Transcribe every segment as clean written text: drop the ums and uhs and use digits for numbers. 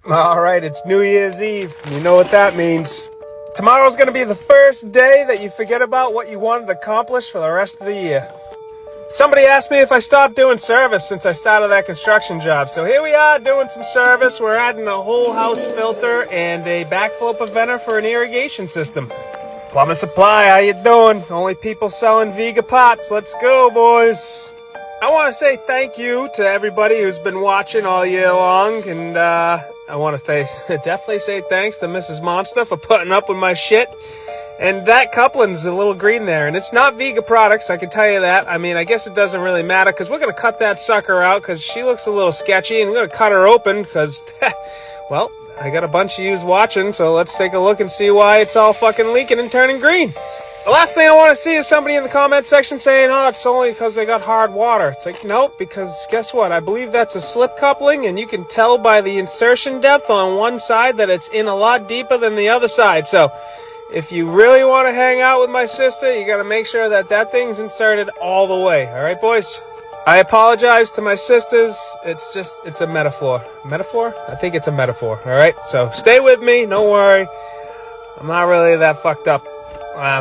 All right, it's New Year's Eve. You know what that means. Tomorrow's going to be the first day that you forget about what you wanted to accomplish for the rest of the year. Somebody asked me if I stopped doing service since I started that construction job. So here we are doing some service. We're adding a whole house filter and a backflow preventer for an irrigation system. Plumber Supply, how you doing? Only people selling Viga pots. Let's go, boys. I want to say thank you to everybody who's been watching all year long, and I want to definitely say thanks to Mrs. Monster for putting up with my shit. And that coupling's a little green there, and it's not Viga products, I can tell you that. I mean, I guess it doesn't really matter, because we're going to cut that sucker out, because she looks a little sketchy, and we're going to cut her open, because, well, I got a bunch of yous watching, so let's take a look and see why it's all fucking leaking and turning green. The last thing I want to see is somebody in the comment section saying, oh, it's only because they got hard water. It's like, nope, because guess what? I believe that's a slip coupling, and you can tell by the insertion depth on one side that it's in a lot deeper than the other side. So if you really want to hang out with my sister, you got to make sure that that thing's inserted all the way. All right, boys? I apologize to my sisters. It's a metaphor. Metaphor? I think it's a metaphor. All right? So stay with me. Don't worry. I'm not really that fucked up.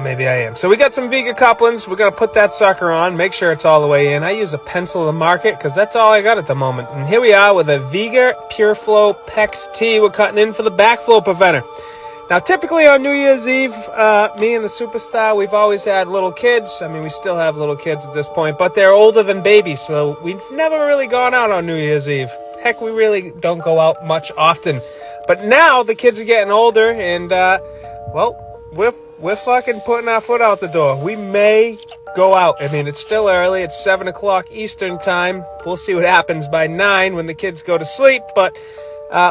Maybe I am. So we got some Viga couplings. We're going to put that sucker on, make sure it's all the way in. I use a pencil to mark it because that's all I got at the moment. And here we are with a Viga PureFlow PEX T. We're cutting in for the backflow preventer. Now, typically on New Year's Eve, me and the superstar, we've always had little kids. I mean, we still have little kids at this point, but they're older than babies, so we've never really gone out on New Year's Eve. Heck, we really don't go out much often. But now the kids are getting older, and, well, we're fucking putting our foot out the door. We may go out. I mean, it's still early. It's 7 o'clock Eastern time. We'll see what happens by 9 when the kids go to sleep, but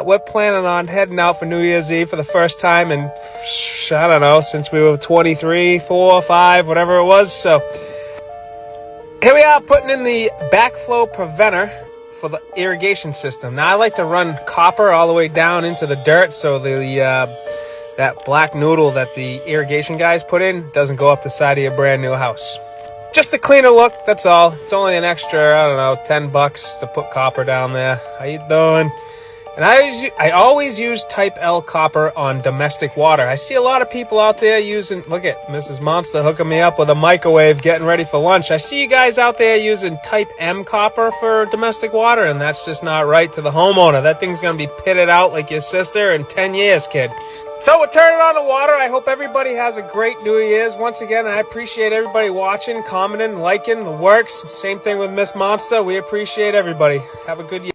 we're planning on heading out for New Year's Eve for the first time in, I don't know, since we were 23, 4, 5, whatever it was. So here we are putting in the backflow preventer for the irrigation system. Now, I like to run copper all the way down into the dirt so that black noodle that the irrigation guys put in doesn't go up the side of your brand new house. Just a cleaner look, that's all. It's only an extra, I don't know, $10 to put copper down there. How you doing? And I always use Type L copper on domestic water. I see a lot of people out there using, look at Mrs. Monster hooking me up with a microwave getting ready for lunch. I see you guys out there using Type M copper for domestic water, and that's just not right to the homeowner. That thing's going to be pitted out like your sister in 10 years, kid. So we're turning on the water. I hope everybody has a great New Year's. Once again, I appreciate everybody watching, commenting, liking, the works. Same thing with Miss Monster. We appreciate everybody. Have a good year.